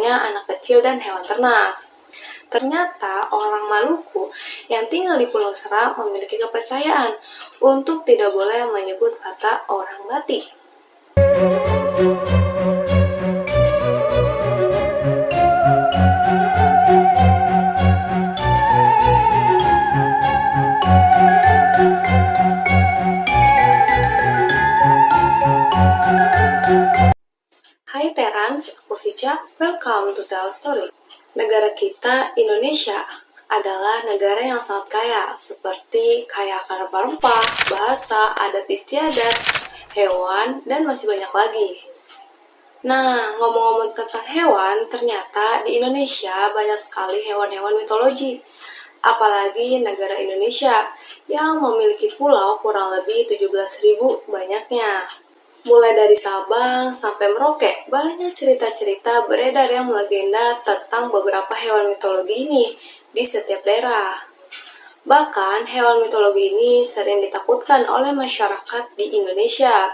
halnya anak kecil dan hewan ternak. Ternyata orang Maluku yang tinggal di Pulau Seram memiliki kepercayaan untuk tidak boleh menyebut kata orang mati. Hai Terans, aku Vicha, welcome to Tell Story. Negara kita, Indonesia, adalah negara yang sangat kaya, seperti kaya akan rempah-rempah, bahasa, adat istiadat, hewan, dan masih banyak lagi. Nah, ngomong-ngomong tentang hewan, ternyata di Indonesia banyak sekali hewan-hewan mitologi. Apalagi negara Indonesia yang memiliki pulau kurang lebih 17.000 banyaknya. Mulai dari Sabang sampai Merauke, banyak cerita-cerita beredar yang melegenda tentang beberapa hewan mitologi ini di setiap daerah. Bahkan, hewan mitologi ini sering ditakutkan oleh masyarakat di Indonesia,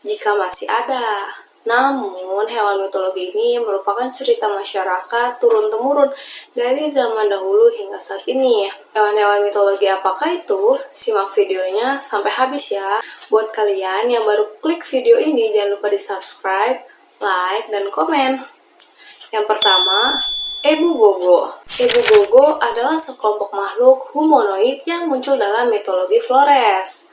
jika masih ada. Namun, hewan mitologi ini merupakan cerita masyarakat turun-temurun dari zaman dahulu hingga saat ini. Hewan-hewan mitologi apakah itu? Simak videonya sampai habis ya. Buat kalian yang baru klik video ini, jangan lupa di subscribe, like, dan komen. Yang pertama, Ebu Gogo. Ebu Gogo adalah sekelompok makhluk humanoid yang muncul dalam mitologi Flores.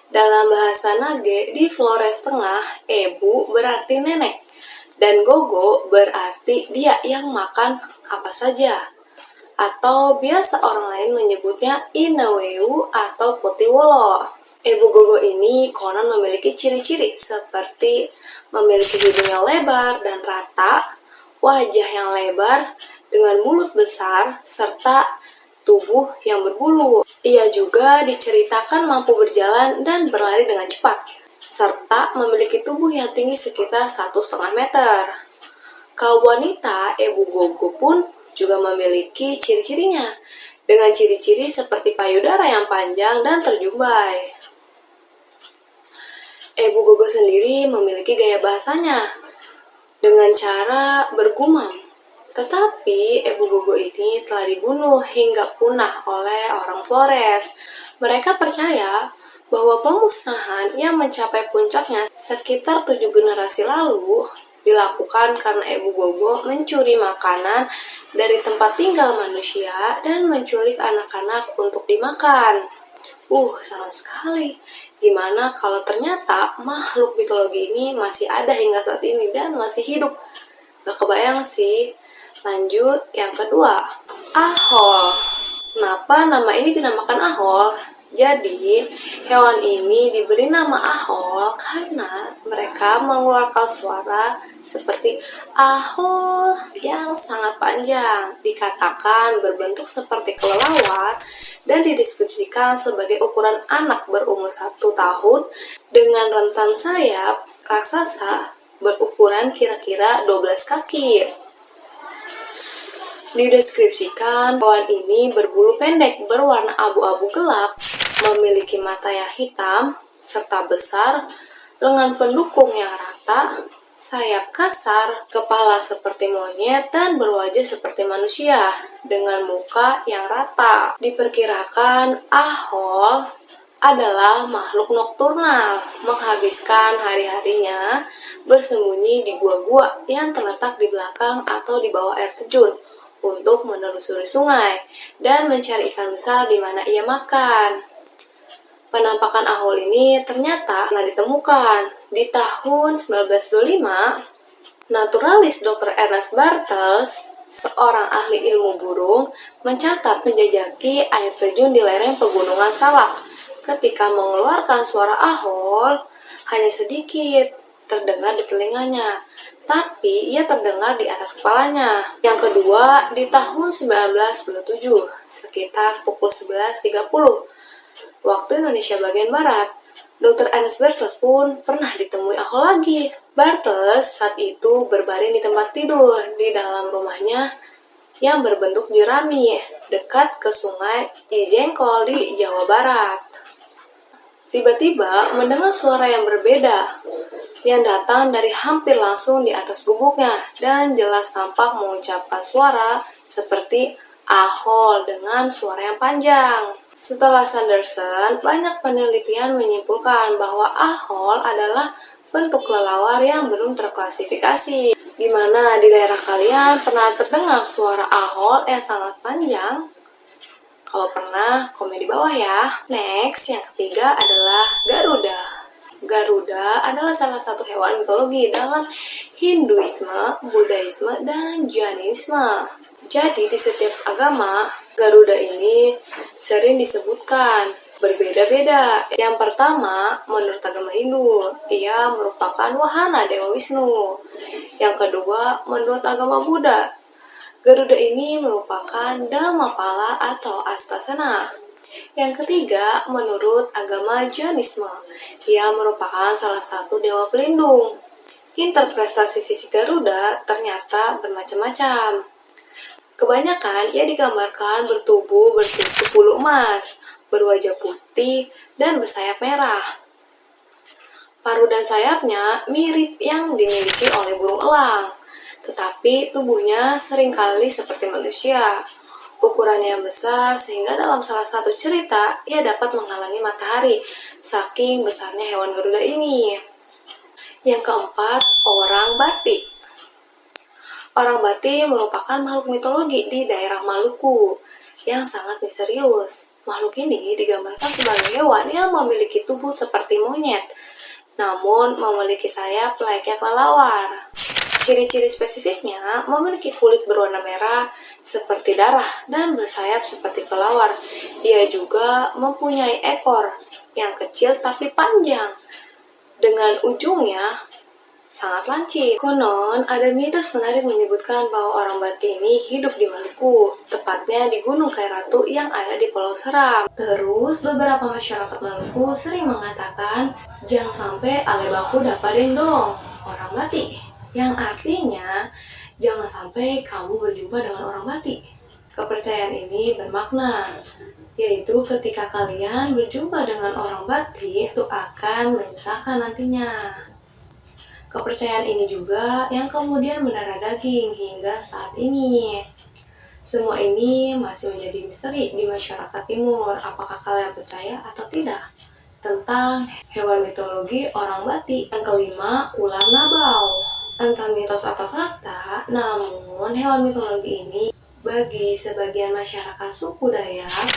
Dalam bahasa Nage, di Flores Tengah, Ebu berarti nenek, dan Gogo berarti dia yang makan apa saja. Atau biasa orang lain menyebutnya Inaweu atau Putiwolo. Ebu Gogo ini konon memiliki ciri-ciri seperti memiliki hidung yang lebar dan rata, wajah yang lebar dengan mulut besar, serta tubuh yang berbulu. Ia juga diceritakan mampu berjalan dan berlari dengan cepat, serta memiliki tubuh yang tinggi sekitar 1,5 meter. Kaum wanita Ebu Gogo pun juga memiliki ciri-cirinya, dengan ciri-ciri seperti payudara yang panjang dan terjumbai. Ebu Gogo sendiri memiliki gaya bahasanya, dengan cara bergumam. Tetapi Ebu Gogo ini telah dibunuh hingga punah oleh orang Flores. Mereka percaya bahwa pemusnahan yang mencapai puncaknya sekitar 7 generasi lalu dilakukan karena Ebu Gogo mencuri makanan dari tempat tinggal manusia dan menculik anak-anak untuk dimakan. Serem sekali. Gimana kalau ternyata makhluk mitologi ini masih ada hingga saat ini dan masih hidup? Gak kebayang sih. Lanjut, yang kedua, Ahol. Kenapa nama ini dinamakan Ahol? Jadi, hewan ini diberi nama Ahol karena mereka mengeluarkan suara seperti Ahol yang sangat panjang. Dikatakan berbentuk seperti kelelawar dan dideskripsikan sebagai ukuran anak berumur 1 tahun dengan rentan sayap raksasa berukuran kira-kira 12 kaki. Dideskripsikan hewan ini berbulu pendek berwarna abu-abu gelap, memiliki mata yang hitam serta besar, lengan pendukung yang rata, sayap kasar, kepala seperti monyet, dan berwajah seperti manusia dengan muka yang rata. Diperkirakan Ahol adalah makhluk nokturnal, menghabiskan hari-harinya bersembunyi di gua-gua yang terletak di belakang atau di bawah air terjun untuk menelusuri sungai dan mencari ikan besar di mana ia makan. Penampakan Ahol ini ternyata pernah ditemukan di tahun 1925. Naturalis Dr. Ernest Bartels, seorang ahli ilmu burung, mencatat menjajaki air terjun di lereng pegunungan Salak. Ketika mengeluarkan suara Ahol, hanya sedikit terdengar di telinganya, tapi ia terdengar di atas kepalanya. Yang kedua, di tahun 1927, sekitar pukul 11.30, waktu Indonesia bagian Barat, Dr. Ernest Bartels pun pernah ditemui Ahol lagi. Bartels saat itu berbaring di tempat tidur di dalam rumahnya yang berbentuk jerami dekat ke sungai Cijengkol di Jawa Barat. Tiba-tiba mendengar suara yang berbeda. yang datang dari hampir langsung di atas gubuknya dan jelas tampak mengucapkan suara seperti ahol dengan suara yang panjang. Setelah Sanderson, banyak penelitian menyimpulkan bahwa ahol adalah bentuk kelelawar yang belum terklasifikasi. Gimana di daerah kalian pernah terdengar suara ahol yang sangat panjang? Kalau pernah, komen di bawah ya. Next, yang ketiga adalah Garuda. Garuda adalah salah satu hewan mitologi dalam Hinduisme, Buddhisme, dan Jainisme. Jadi di setiap agama, Garuda ini sering disebutkan berbeda-beda. Yang pertama, menurut agama Hindu, ia merupakan wahana Dewa Wisnu. Yang kedua, menurut agama Buddha, Garuda ini merupakan Dhammapala atau Astasena. Yang ketiga, menurut agama Jainisme, ia merupakan salah satu dewa pelindung. Interpretasi fisik Garuda ternyata bermacam-macam. Kebanyakan ia digambarkan bertubuh bertutup bulu emas, berwajah putih, dan bersayap merah. Paruh dan sayapnya mirip yang dimiliki oleh burung elang, tetapi tubuhnya seringkali seperti manusia. Ukurannya yang besar sehingga dalam salah satu cerita ia dapat menghalangi matahari, saking besarnya hewan Garuda ini. Yang keempat, orang batik. Orang Bati merupakan makhluk mitologi di daerah Maluku yang sangat misterius. Makhluk ini digambarkan sebagai hewan yang memiliki tubuh seperti monyet, namun memiliki sayap layaknya kelelawar. Ciri-ciri spesifiknya memiliki kulit berwarna merah seperti darah dan bersayap seperti kelelawar. Ia juga mempunyai ekor yang kecil tapi panjang, dengan ujungnya sangat lancip. Konon, ada mitos menarik menyebutkan bahwa orang Bati ini hidup di Maluku, tepatnya di Gunung Kairatu yang ada di Pulau Seram. Terus, beberapa masyarakat Maluku sering mengatakan, jangan sampai ale baku dapat dong orang Bati, yang artinya, jangan sampai kamu berjumpa dengan orang Bati. Kepercayaan ini bermakna, yaitu ketika kalian berjumpa dengan orang Bati, itu akan menyusahkan nantinya. Kepercayaan ini juga yang kemudian mendarah daging hingga saat ini. Semua ini masih menjadi misteri di masyarakat timur. Apakah kalian percaya atau tidak tentang hewan mitologi orang Bati? Yang kelima, ular nabau. Entah mitos atau fakta, namun hewan mitologi ini bagi sebagian masyarakat suku Dayak,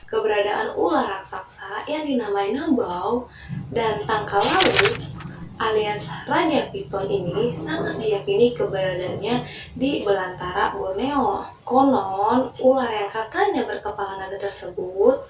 keberadaan ular raksasa yang dinamai nabau dan tangkal laut alias Raja Piton ini sangat diyakini keberadaannya di belantara Borneo. Konon, ular yang katanya berkepala naga tersebut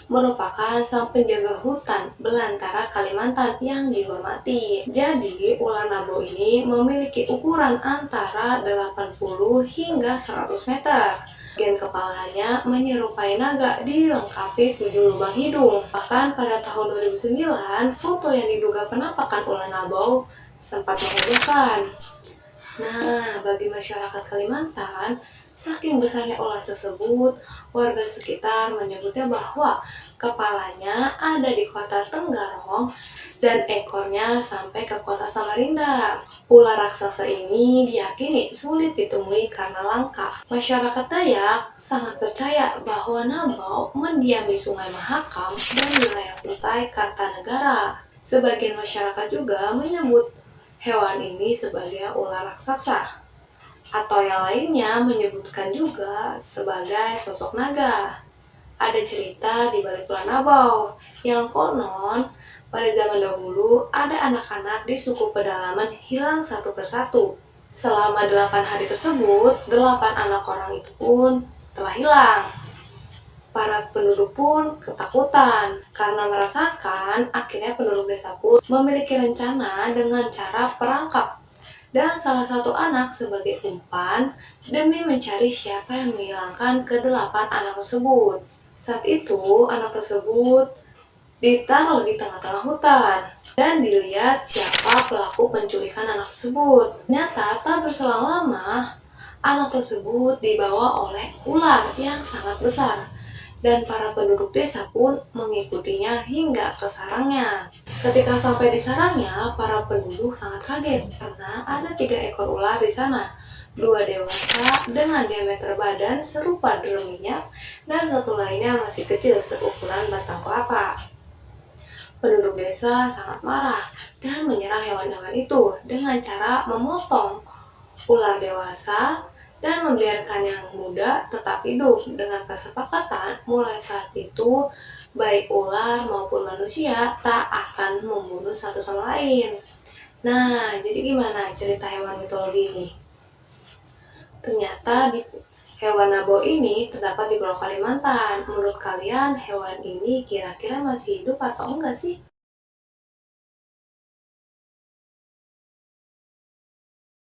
merupakan sang penjaga hutan belantara Kalimantan yang dihormati. Jadi, ular nabau ini memiliki ukuran antara 80 hingga 100 meter. Bagian kepalanya menyerupai naga dilengkapi 7 lubang hidung. Bahkan pada tahun 2009, foto yang diduga penampakan ular nabau sempat menghebohkan. Nah, bagi masyarakat Kalimantan, saking besarnya ular tersebut, warga sekitar menyebutnya bahwa kepalanya ada di kota Tenggarong dan ekornya sampai ke kota Samarinda. Ular raksasa ini diyakini sulit ditemui karena langka. Masyarakat Dayak sangat percaya bahwa nabau mendiam di Sungai Mahakam dan wilayah Kutai Kartanegara. Sebagian masyarakat juga menyebut hewan ini sebagai ular raksasa, atau yang lainnya menyebutkan juga sebagai sosok naga. Ada cerita di balik ular nabau yang konon pada zaman dahulu ada anak-anak di suku pedalaman hilang satu persatu. Selama 8 hari tersebut, 8 anak orang itu pun telah hilang. Para penduduk pun ketakutan karena merasakan akhirnya penduduk desa pun memiliki rencana dengan cara perangkap dan salah satu anak sebagai umpan demi mencari siapa yang menghilangkan ke-8 anak tersebut. Saat itu, anak tersebut ditaruh di tengah-tengah hutan dan dilihat siapa pelaku penculikan anak tersebut. Ternyata tak berselang lama, anak tersebut dibawa oleh ular yang sangat besar dan para penduduk desa pun mengikutinya hingga ke sarangnya. Ketika sampai di sarangnya, para penduduk sangat kaget karena ada 3 ekor ular di sana. 2 dewasa dengan diameter badan serupa drum minyak dan satu lainnya masih kecil seukuran batang kelapa. Penduduk desa sangat marah dan menyerang hewan-hewan itu dengan cara memotong ular dewasa dan membiarkan yang muda tetap hidup. Dengan kesepakatan, mulai saat itu baik ular maupun manusia tak akan membunuh satu sama lain. Nah, jadi gimana cerita hewan mitologi ini? Ternyata hewan nabo ini terdapat di Pulau Kalimantan. Menurut kalian hewan ini kira-kira masih hidup atau enggak sih?